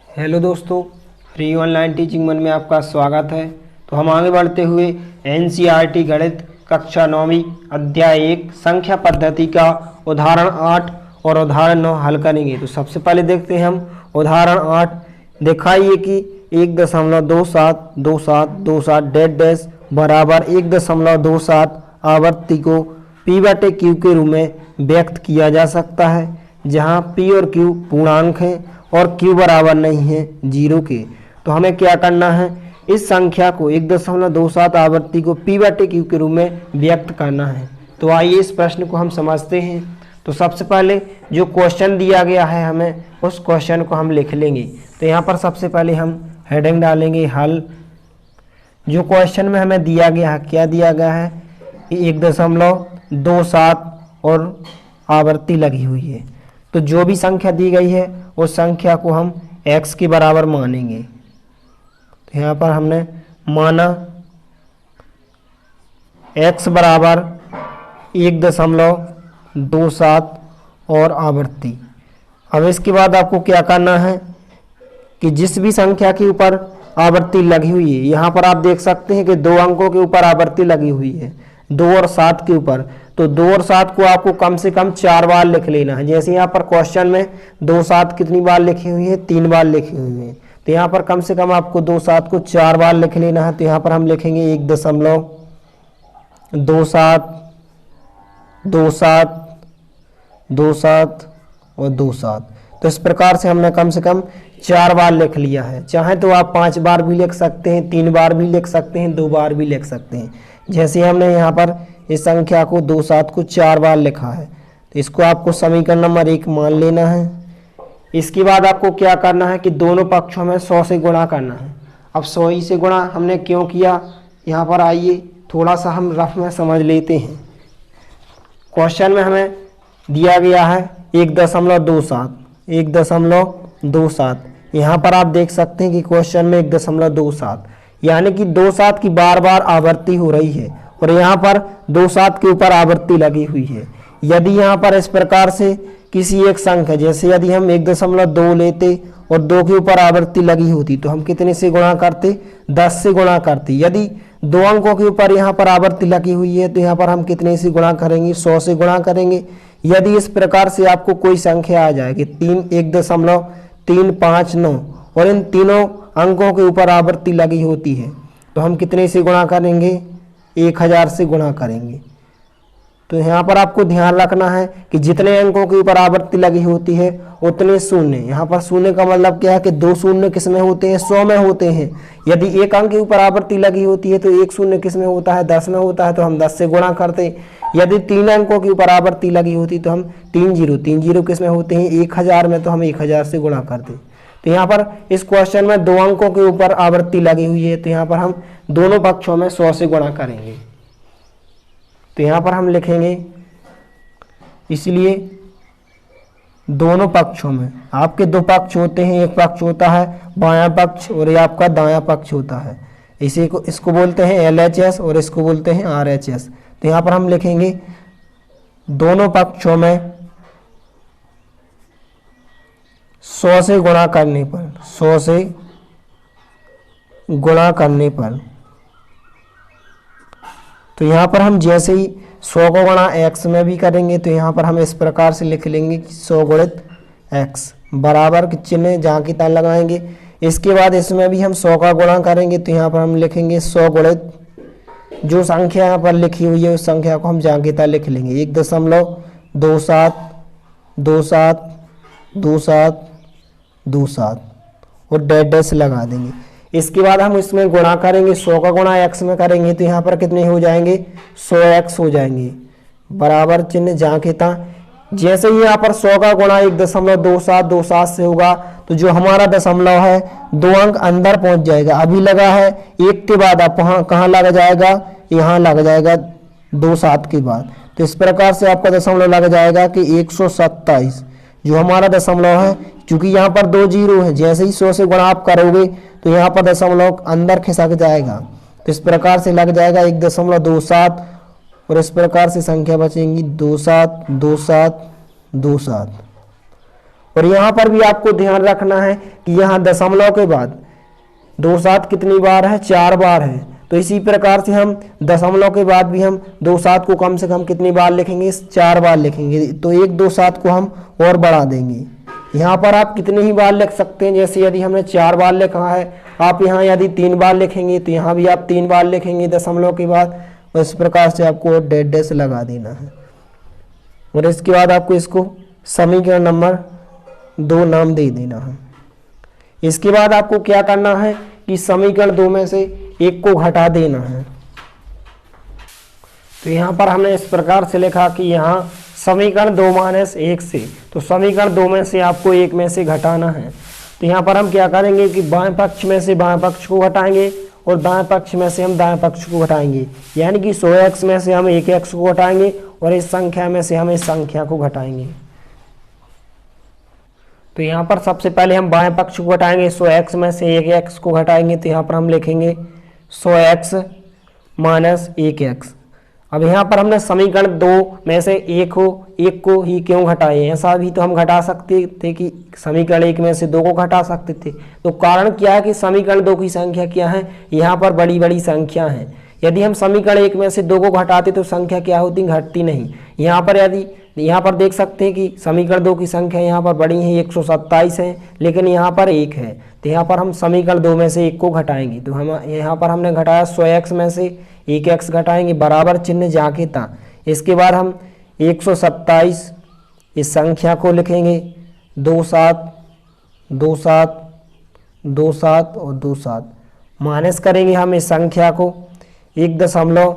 Hello दोस्तों, free online teaching मन में आपका स्वागत है। तो हम आगे बढ़ते हुए एनसीईआरटी गणित कक्षा 9वीं अध्याय 1 संख्या पद्धति का उदाहरण 8 और उदाहरण 9 हल करेंगे। तो सबसे पहले देखते हैं हम उदाहरण 8। दिखाइए कि 1.272727 डैश डैश बराबर 1.27 आवृत्ति को P/Q के रूप में व्यक्त किया जा सकता है, जहां P और Q पूर्णांक हैं और Q बराबर नहीं है 0 के। तो हमें क्या करना है, इस संख्या को 1.27 आवृत्ति को P/Q के रूप में व्यक्त करना है। तो आइए इस प्रश्न को हम समझते हैं। तो सबसे पहले जो क्वेश्चन दिया गया है हमें उस क्वेश्चन को हम लिख लेंगे। तो यहाँ पर सबसे पहले हम हेडिंग डालेंगे हल। जो क्वेश्चन में हमें दिया गया है, क्या दिया गया है, 1.27 और आवृत्ति लगी हुई है। तो जो भी संख्या दी गई है उस संख्या को हम x के बराबर मानेंगे। तो यहाँ पर हमने माना x बराबर 1.27 और आवृत्ति। अब इसके बाद आपको क्या करना है कि जिस भी संख्या के ऊपर आवृत्ति लगी हुई है, यहाँ पर आप देख सकते हैं कि 2 अंकों के ऊपर आवृत्ति लगी हुई है, 2 और 7 के ऊपर। तो 2 और 7 को आपको कम से कम 4 बार लिख लेना है। जैसे यहाँ पर क्वेश्चन में 2 7 कितनी बार लिखी हुई है, 3 बार लिखी हुई है। तो यहाँ पर कम से कम आपको 2 7 को 4 बार लिख लेना है। तो यहाँ पर हम लिखेंगे 1.27 2 7 2 7 और 2 7। तो इस प्रकार से हमने कम से कम 4 बार लिख लिया है। चाहे तो आप 5 बार भी लिख सकते हैं, 3 बार भी लिख सकते हैं, 2 बार भी लिख सकते हैं। जैसे हमने यहाँ पर इस संख्या को 2 7 को 4 बार लिखा है, तो इसको आपको समीकरण नंबर 1 मान लेना है। इसके बाद आपको क्या करना है कि दोनों पक्षों में 100 से गुणा करना है। अब 100 ही से गुणा हमने क्यों किया, यहाँ पर आइए थोड़ा सा हम रफ में समझ लेते हैं। क्वेश्चन में हमें दिया गया है 1.27। यहाँ पर आप देख सकते हैं कि क्वेश्चन में 1.27 यानी कि 2 7 की बार बार आवृत्ति हो रही है और यहाँ पर 2 7 के ऊपर आवृत्ति लगी हुई है। यदि यहाँ पर इस प्रकार से किसी एक संख्या, जैसे यदि हम 1.2 लेते और 2 के ऊपर आवृत्ति लगी होती तो हम कितने से गुणा करते, 10 से गुणा करते। यदि 2 अंकों के ऊपर यहाँ पर आवृत्ति लगी हुई है तो यहाँ पर हम कितने से गुणा करेंगे, 100 से गुणा करेंगे। यदि इस प्रकार से आपको कोई संख्या आ जाए कि 1.359 और इन तीनों अंकों के ऊपर आवृत्ति लगी होती है तो हम कितने से गुणा करेंगे, 1000 से गुणा करेंगे। तो यहाँ पर आपको ध्यान रखना है कि जितने अंकों के ऊपर आवृत्ति लगी होती है उतने शून्य। यहाँ पर शून्य का मतलब क्या है कि 2 शून्य किस में होते हैं, 100 में होते हैं। यदि 1 अंक के ऊपर आवृत्ति लगी होती है तो 1 शून्य किस में होता है, 10 में होता है, तो हम 10 से गुणा करते। यदि 3 अंकों के ऊपर आवृत्ति लगी होती तो हम 3 जीरो किस में होते हैं, 1000 में, तो हम 1000 से गुणा करते। तो यहाँ पर इस क्वेश्चन में 2 अंकों के ऊपर आवृत्ति लगी हुई है तो यहाँ पर हम दोनों पक्षों में 100 से गुणा करेंगे। तो यहाँ पर हम लिखेंगे, इसलिए दोनों पक्षों में आपके 2 पक्ष होते हैं, एक पक्ष होता है बायां पक्ष और ये आपका दायां पक्ष होता है। इसको बोलते हैं LHS और इसको बोलते हैं RHS। तो यहाँ पर हम लिखेंगे दोनों पक्षों में 100 से गुणा करने पर, 100 से गुणा करने पर, तो यहाँ पर हम जैसे ही 100 को गुणा x में भी करेंगे तो यहाँ पर हम इस प्रकार से लिख लेंगे कि 100 गुणित x बराबर के चिन्ह जहाँ की तहाँ लगाएंगे। इसके बाद इसमें भी हम 100 का गुणा करेंगे तो यहाँ पर हम लिखेंगे 100 गुणित जो संख्या यहाँ पर लिखी हुई है उस संख्या को हम जहाँ की तहाँ लिख लेंगे, 1.27 और डैश लगा देंगे। इसके बाद हम इसमें गुणा करेंगे, 100 का गुणा x में करेंगे तो यहाँ पर कितने हो जाएंगे, 100x हो जाएंगे बराबर चिन्ह जहाँ के तहाँ। जैसे ही यहाँ पर 100 का गुणा 1.27 से होगा तो जो हमारा दशमलव है 2 अंक अंदर पहुंच जाएगा। अभी लगा है 1 के बाद, आप कहाँ लग जाएगा, यहाँ लग जाएगा 2 7 के बाद। तो इस प्रकार से आपका दशमलव लग जाएगा कि 127 जो हमारा दशमलव है। क्योंकि यहाँ पर 2 जीरो है, जैसे ही 100 से गुणा आप करोगे तो यहाँ पर दशमलव अंदर खिसक जाएगा। तो इस प्रकार से लग जाएगा 1.27 और इस प्रकार से संख्या बचेंगी 2 7 2 7 2 7 और यहाँ पर भी आपको ध्यान रखना है कि यहाँ दशमलव के बाद 2 7 कितनी बार है, 4 बार है। तो इसी प्रकार से हम दशमलव के बाद भी हम 2 7 को कम से कम कितनी बार लिखेंगे, 4 बार लिखेंगे। तो 1 2 7 को हम और बढ़ा देंगे। यहाँ पर आप कितनी ही बार लिख सकते हैं, जैसे यदि हमने 4 बार लिखा है, आप यहाँ यदि 3 बार लिखेंगे तो यहाँ भी आप 3 बार लिखेंगे दशमलव के बाद। इस प्रकार से आपको डैश डैश लगा देना है और इसके बाद आपको इसको समीकरण नंबर 2 नाम दे देना है। इसके बाद आपको क्या करना है कि समीकरण 2 में से 1 को घटा देना है। तो यहाँ पर हमने इस प्रकार से लिखा कि यहाँ समीकरण 2 - 1 से, तो समीकरण 2 में से आपको 1 में से घटाना है। तो यहाँ पर हम क्या करेंगे कि बाएं पक्ष में से बाएं पक्ष को घटाएंगे और दाएं पक्ष में से हम दाएं पक्ष को घटाएंगे, यानी कि 100x में से हम 1x को घटाएंगे और इस संख्या में से हम इस संख्या को घटाएंगे। तो यहाँ पर सबसे पहले हम बाएं पक्ष को घटाएंगे, 100x में से 1x को घटाएंगे। तो यहाँ पर हम लिखेंगे 100x - 1x। अब यहाँ पर हमने समीकरण 2 में से 1 को ही क्यों घटाए, ऐसा भी तो हम घटा सकते थे कि समीकरण 1 में से 2 को घटा सकते थे। तो कारण क्या है कि समीकरण 2 की संख्या क्या है, यहाँ पर बड़ी बड़ी संख्या है। यदि हम समीकरण 1 में से 2 को घटाते तो संख्या क्या होती, घटती नहीं। यहाँ पर देख सकते हैं कि समीकरण 2 की संख्या यहाँ पर बड़ी है, 127 है, लेकिन यहाँ पर 1 है। तो यहाँ पर हम समीकरण 2 में से 1 को घटाएंगे। तो हम यहाँ पर हमने घटाया 100x में से 1x घटाएंगे, बराबर चिन्ह जाके था। इसके बाद हम 127 इस संख्या को लिखेंगे, 2 7 2 7 2 7 और 2 7 माइनस करेंगे हम इस संख्या को 1.27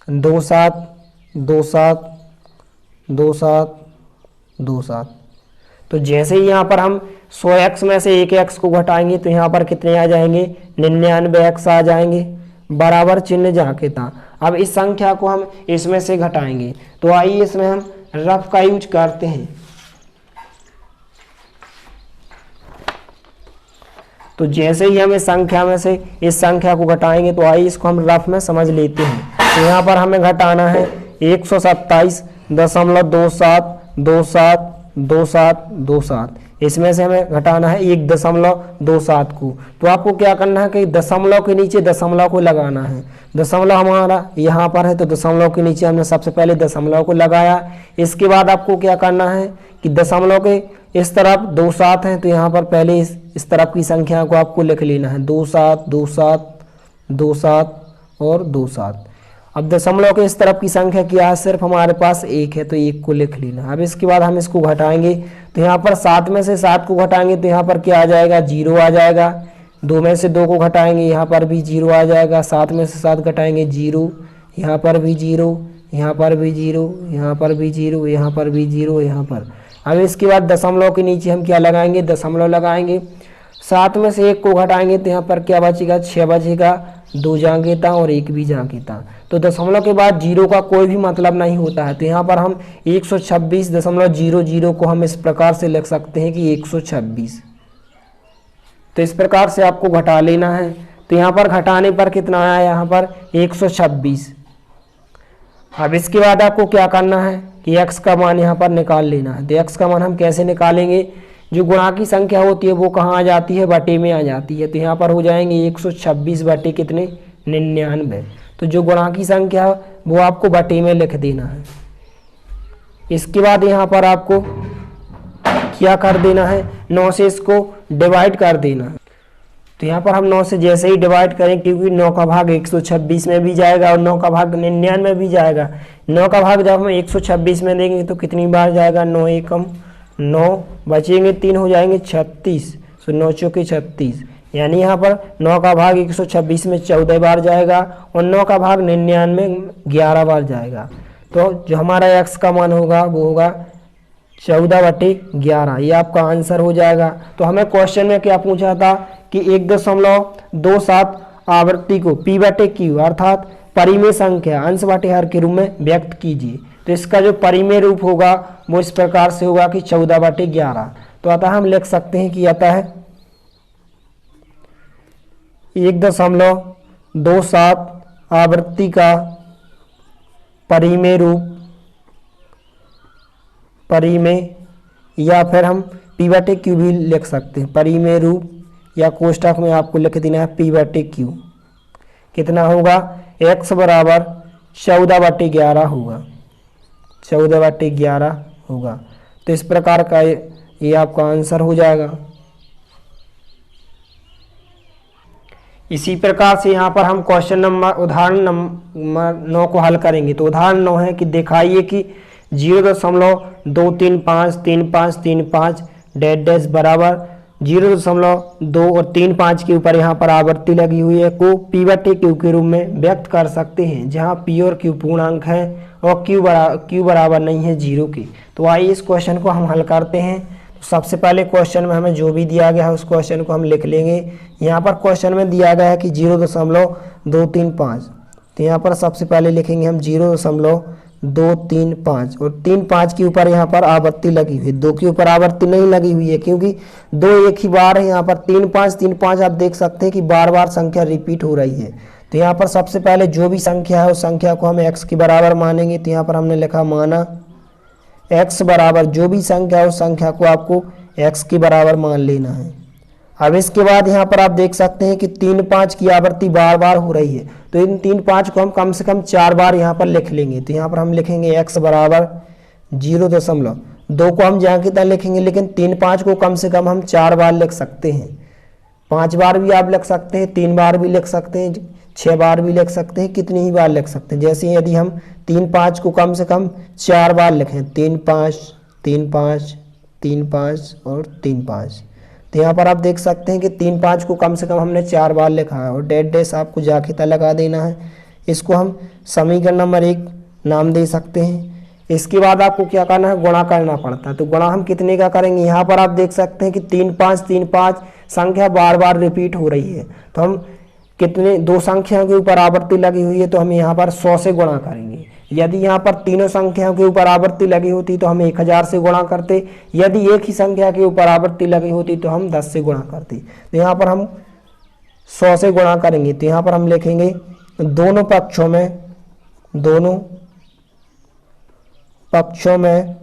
2 7 2 7 2 7। तो जैसे ही यहाँ पर हम 100x में से 1x को घटाएंगे तो यहाँ पर कितने आ जाएंगे, 99x आ जाएंगे, बराबर चिन्ह जाके था। अब इस संख्या को हम इसमें से घटाएंगे। तो आइए इसमें हम रफ का यूज करते हैं। तो जैसे ही हम इस संख्या में से इस संख्या को घटाएंगे तो आइए इसको हम रफ में समझ लेते हैं। तो यहाँ पर हमें घटाना है 127.27272727, इसमें से हमें घटाना है 1.27 को। तो आपको क्या करना है कि दशमलव के नीचे दशमलव को लगाना है। दशमलव हमारा यहाँ पर है तो दशमलव के नीचे हमने सबसे पहले दशमलव को लगाया। इसके बाद आपको क्या करना है कि दशमलव के इस तरफ 2 7 हैं, तो यहाँ पर पहले इस तरफ की संख्या को आपको लिख लेना है, 2 7 2 7 2 7 और 2 7। अब दशमलव के इस तरफ की संख्या क्या है, सिर्फ हमारे पास 1 है, तो 1 को लिख लेना। अब इसके बाद हम इसको घटाएंगे। तो यहाँ पर 7 में से 7 को घटाएंगे तो यहाँ पर क्या आ जाएगा, 0 आ जाएगा। 2 में से 2 को घटाएंगे, यहाँ पर भी 0 आ जाएगा। 7 में से 7 घटाएंगे, 0, यहाँ पर भी 0, यहाँ पर भी 0, यहाँ पर भी 0, यहाँ पर भी 0, यहाँ पर। अब इसके बाद दशमलव के नीचे हम क्या लगाएंगे, दशमलव लगाएंगे। 7 में से 1 को घटाएंगे तो यहाँ पर क्या बचेगा, 6 बचेगा, 2 जाके था और 1 भी जाके था। तो दशमलव के बाद 0 का कोई भी मतलब नहीं होता है। तो यहाँ पर हम 126.00 को हम इस प्रकार से लिख सकते हैं कि 126। तो इस प्रकार से आपको घटा लेना है। तो यहाँ पर घटाने पर कितना आया, यहाँ पर 126। अब इसके बाद आपको क्या करना है कि x का मान यहाँ पर निकाल लेना है। तो x का मान हम कैसे निकालेंगे, जो गुणा की संख्या होती है वो कहाँ आ जाती है, बटे में आ जाती है। तो यहाँ पर हो जाएंगे 126 बटे कितने, 99। तो जो गुणा की संख्या वो आपको बटे में लिख देना है। इसके बाद यहाँ पर आपको क्या कर देना है, 9 से इसको डिवाइड कर देना है। तो यहाँ पर हम 9 से जैसे ही डिवाइड करें, क्योंकि 9 का भाग 126 में भी जाएगा और 9 का भाग 99 में भी जाएगा। 9 का भाग जब हम 126 में देंगे तो कितनी बार जाएगा, 9 एकम 9, बचेंगे 3, हो जाएंगे 36। तो 9 चौके 36, यानी यहाँ पर 9 का भाग 126 में 14 बार जाएगा और 9 का भाग 99 में 11 बार जाएगा। तो जो हमारा x का मान होगा वो होगा 14/11। ये आपका आंसर हो जाएगा। तो हमें क्वेश्चन में क्या पूछा था कि 1.27 आवृत्ति को p/q अर्थात परिमेय संख्या अंश बटे हर के रूप में व्यक्त कीजिए। तो इसका जो परिमेय रूप होगा वो इस प्रकार से होगा कि 14/11। तो अतः हम लिख सकते हैं कि अतः 1.27 आवृत्ति का परिमेय रूप, परिमेय, या फिर हम p/q भी लिख सकते हैं। परिमेय रूप या कोष्ठक में आपको लिख देना है p/q। कितना होगा, x बराबर 14/11 होगा, 14/11 होगा। तो इस प्रकार का ये आपका आंसर हो जाएगा। इसी प्रकार से यहाँ पर हम क्वेश्चन नंबर उदाहरण नंबर 9 को हल करेंगे। तो उदाहरण 9 है कि दिखाइए कि 0.2353535 डैश डैश बराबर 0.2 और 35 के ऊपर यहाँ पर आवर्ती लगी हुई है को p/q के रूप में व्यक्त कर सकते हैं, जहाँ p और q पूर्णांक हैं और q बराबर नहीं है 0 के। तो आइए इस क्वेश्चन को हम हल करते हैं। सबसे पहले क्वेश्चन में हमें जो भी दिया गया है उस क्वेश्चन को हम लिख लेंगे। यहाँ पर क्वेश्चन में दिया गया है कि 0.235, तो यहाँ पर सबसे पहले लिखेंगे हम 0.235 और 35 के ऊपर यहाँ पर आवर्ती लगी हुई, 2 के ऊपर आवर्ती नहीं लगी हुई है क्योंकि 2 एक ही बार है। यहाँ पर 35 आप देख सकते हैं कि बार बार संख्या रिपीट हो रही है। तो यहाँ पर सबसे पहले जो भी संख्या है उस संख्या को हम x के बराबर मानेंगे। तो यहाँ पर हमने लिखा माना x बराबर जो भी संख्या है उस संख्या को आपको x के बराबर मान लेना है। अब इसके बाद यहाँ पर आप देख सकते हैं कि 35 की आवृत्ति बार बार हो रही है, तो इन 35 को हम कम से कम 4 बार यहाँ पर लिख लेंगे। तो यहाँ पर हम लिखेंगे x बराबर 0.2 को हम जहाँ की तरह लिखेंगे, लेकिन 35 को कम से कम हम 4 बार लिख सकते हैं। 5 बार भी आप लिख सकते हैं, 3 बार भी लिख सकते हैं, 6 बार भी लिख सकते हैं, कितनी ही बार लिख सकते हैं। जैसे यदि हम 35 को कम से कम 4 बार लिखें, 35 35 35 और 35, तो यहाँ पर आप देख सकते हैं कि 35 को कम से कम हमने 4 बार लिखा है और डैश डैश आपको जाके लगा देना है। इसको हम समीकरण नंबर 1 नाम दे सकते हैं। इसके बाद आपको क्या करना है, गुणा करना पड़ता है। तो गुणा हम कितने का करेंगे, यहाँ पर आप देख सकते हैं कि 35 संख्या बार बार रिपीट हो रही है, तो हम कितने 2 संख्याओं के ऊपर आवर्ती लगी हुई है तो हम यहाँ पर 100 से गुणा करेंगे। यदि यहाँ पर तीनों संख्याओं के ऊपर आवर्ती लगी होती तो हम 1000 से गुणा करते। यदि एक ही संख्या के ऊपर आवर्ती लगी होती तो हम 10 से गुणा करते। तो यहाँ पर हम 100 से गुणा करेंगे। तो यहाँ पर हम लिखेंगे दोनों पक्षों में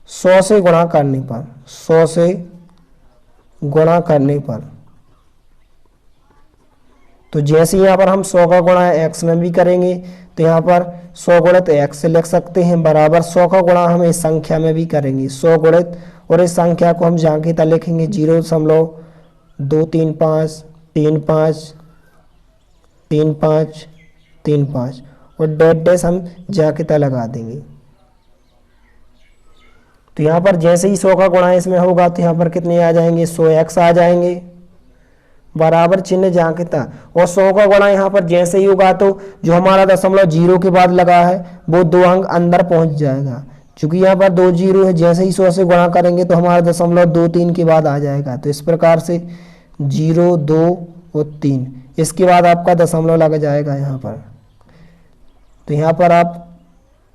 100 से गुणा करने पर 100 से गुणा करने पर, तो जैसे यहाँ पर हम 100 का गुणा x में भी करेंगे तो यहाँ पर 100 गुणित x से लिख सकते हैं बराबर 100 का गुणा हम इस संख्या में भी करेंगे 100 गुणित, और इस संख्या को हम जहाँ की तरह लिखेंगे 0.235 35 35 35 और डैश डैश हम जहाँ की तरह लगा देंगे। तो यहाँ पर जैसे ही 100 का गुणा इसमें होगा तो यहाँ पर कितने आ जाएंगे, 100x आ जाएंगे बराबर चिन्ह जहाँ के था। और 100 का गुणा यहाँ पर जैसे ही होगा तो जो हमारा 0.0 के बाद लगा है वो 2 अंक अंदर पहुंच जाएगा। चूंकि यहाँ पर 2 0 है, जैसे ही 100 से गुणा करेंगे तो हमारा 0.23 के बाद आ जाएगा। तो इस प्रकार से 0 2 और 3, इसके बाद आपका दशमलव लग जाएगा यहाँ पर। तो यहाँ पर आप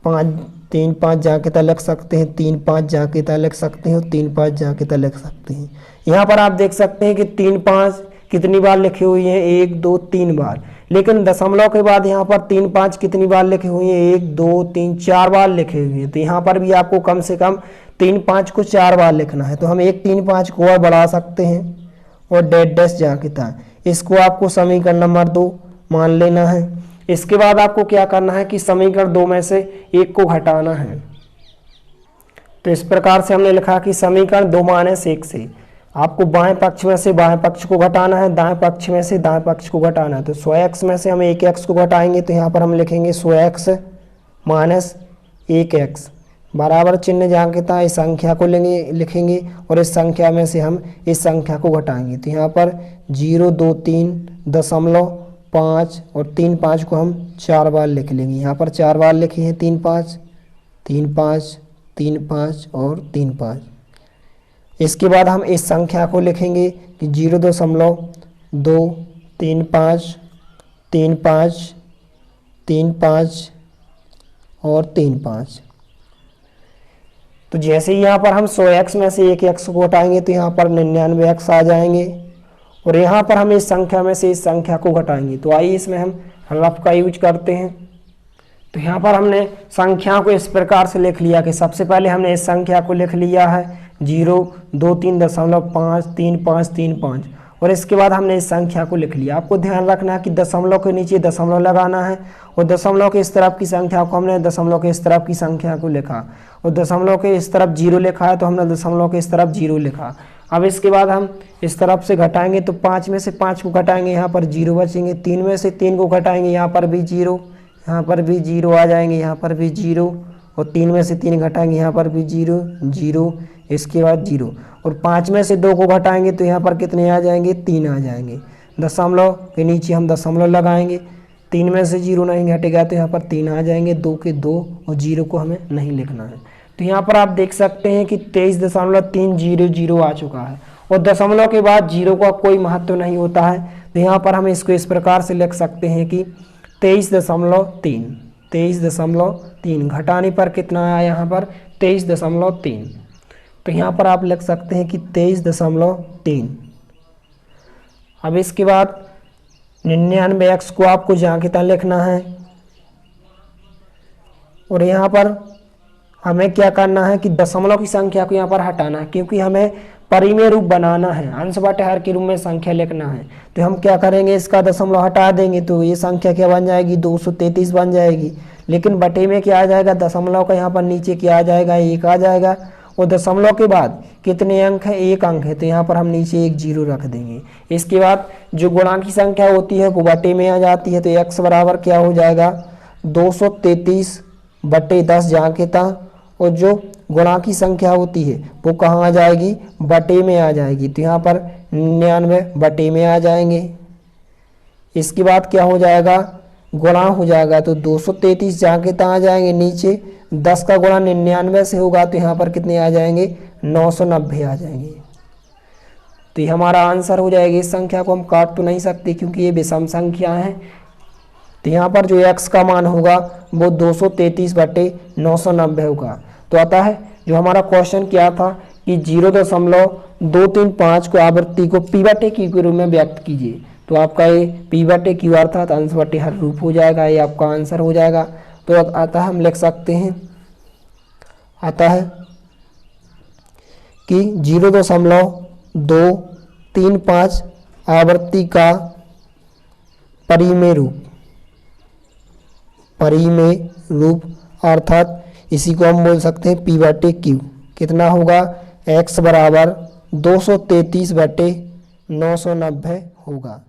5 3 5 जाके तक लिख सकते हैं, 3 5 जाके तक लिख सकते हैं और 3 5 जाके तक लिख सकते हैं। यहाँ पर आप देख सकते हैं कि 3 5 कितनी बार लिखी हुई है, 1 2 3 बार, लेकिन दशमलव के बाद यहाँ पर 3 5 कितनी बार लिखी हुई है, 1 2 3 4 बार लिखी हुई है। तो यहाँ पर भी आपको कम से कम 3 5 को 4 बार लिखना है। तो हम एक 3 5 को और बढ़ा सकते हैं और डैश डैश जाके था, इसको आपको समीकरण नंबर 2 मान लेना है। इसके बाद आपको क्या करना है कि समीकरण 2 में से 1 को घटाना है। तो इस प्रकार से हमने लिखा कि समीकरण 2 - 1 से आपको बाएं पक्ष में से बाएं पक्ष को घटाना है, दाएं पक्ष में से दाएं पक्ष को घटाना है। तो 100x में से हम 1x को घटाएंगे तो यहाँ पर हम लिखेंगे 100x - 1x बराबर चिन्ह जहाँ के था इस संख्या को लिखेंगे और इस संख्या में से हम इस संख्या को घटाएंगे। तो यहाँ पर 0 2 3 दशमलव 5 और 3 5 को हम 4 बार लिख लेंगे। यहाँ पर 4 बार लिखे हैं 3 5 3 5 3 5 और 3 5। इसके बाद हम इस संख्या को लिखेंगे कि 0.2 3 5 3 5 3 5 और 3 5। तो जैसे ही यहाँ पर हम 100x में से 1x को घटाएंगे तो यहाँ पर 99x आ जाएंगे और यहाँ पर हम इस संख्या में से इस संख्या को घटाएंगे। तो आइए इसमें हम हलफ का यूज करते हैं। तो यहाँ पर हमने संख्या को इस प्रकार से लिख लिया कि सबसे पहले हमने इस संख्या को लिख लिया है 023.53535 और इसके बाद हमने इस संख्या को लिख लिया। आपको ध्यान रखना है कि दशमलव के नीचे दशमलव लगाना है और दशमलव के इस तरफ की संख्या को हमने दशमलव के इस तरफ की संख्या को लिखा और दशमलव के इस तरफ 0 लिखा है तो हमने दशमलव के इस तरफ 0 लिखा। अब इसके बाद हम इस तरफ से घटाएंगे तो 5 में से 5 को घटाएंगे, यहाँ पर 0 बचेंगे। 3 में से 3 को घटाएंगे, यहाँ पर भी 0, यहाँ पर भी 0 आ जाएंगे, यहाँ पर भी 0 और 3 में से 3 घटाएंगे, यहाँ पर भी 0 0, इसके बाद 0 और 5 में से 2 को घटाएंगे तो यहाँ पर कितने आ जाएंगे, 3 आ जाएंगे। दशमलव के नीचे हम दशमलव लगाएंगे, 3 में से 0 नहीं घटेगा तो यहाँ पर 3 आ जाएंगे, 2 के 2 और 0 को हमें नहीं लिखना है। तो यहाँ पर आप देख सकते हैं कि 23.300 आ चुका है और दशमलव के बाद 0 का कोई महत्व नहीं होता है। तो यहाँ पर हम इसको इस प्रकार से लिख सकते हैं कि 23.3 घटाने पर कितना आया यहाँ पर 23.3। तो यहाँ पर आप लिख सकते हैं कि 23.3। अब इसके बाद 99x को आपको जहाँ की तहाँ लिखना है और यहाँ पर हमें क्या करना है कि दशमलव की संख्या को यहाँ पर हटाना है, क्योंकि हमें परिमेय रूप बनाना है, अंश बटे हर के रूप में संख्या लिखना है। तो हम क्या करेंगे, इसका दशमलव हटा देंगे तो ये संख्या क्या बन जाएगी, 233 बन जाएगी। लेकिन बटे में क्या आ जाएगा, दशमलव का यहाँ पर नीचे क्या आ जाएगा, 1 आ जाएगा और दशमलव के बाद कितने अंक है, 1 अंक है तो यहाँ पर हम नीचे एक 0 रख देंगे। इसके बाद जो गुणा की संख्या होती है वो बटे में आ जाती है, तो x बराबर क्या हो जाएगा 233/10 जहाँ के तहाँ, और जो गुणा की संख्या होती है वो कहाँ आ जाएगी, बटे में आ जाएगी। तो यहाँ पर 99 बटे में आ जाएंगे। इसके बाद क्या हो जाएगा, गुणा हो जाएगा तो 233 जहाँ के तहाँ आ जाएंगे नीचे, 10 का गुणा 99 से होगा तो यहाँ पर कितने आ जाएंगे, 990 आ जाएंगे। तो ये हमारा आंसर हो जाएगा। इस संख्या को हम काट तो नहीं सकते क्योंकि ये विषम संख्या है। तो यहाँ पर जो x का मान होगा वो 233/990 होगा। तो आता है जो हमारा क्वेश्चन क्या था कि 0.235 को आवृत्ति को p/q के रूप में व्यक्त कीजिए। तो आपका ये p/q अर्थात अंश बटे हर रूप हो जाएगा, ये आपका आंसर हो जाएगा। तो आता है हम लिख सकते हैं, आता है कि 0.235 आवृत्ति का परिमेय रूप अर्थात इसी को हम बोल सकते हैं p/q कितना होगा, x बराबर 233/990 होगा।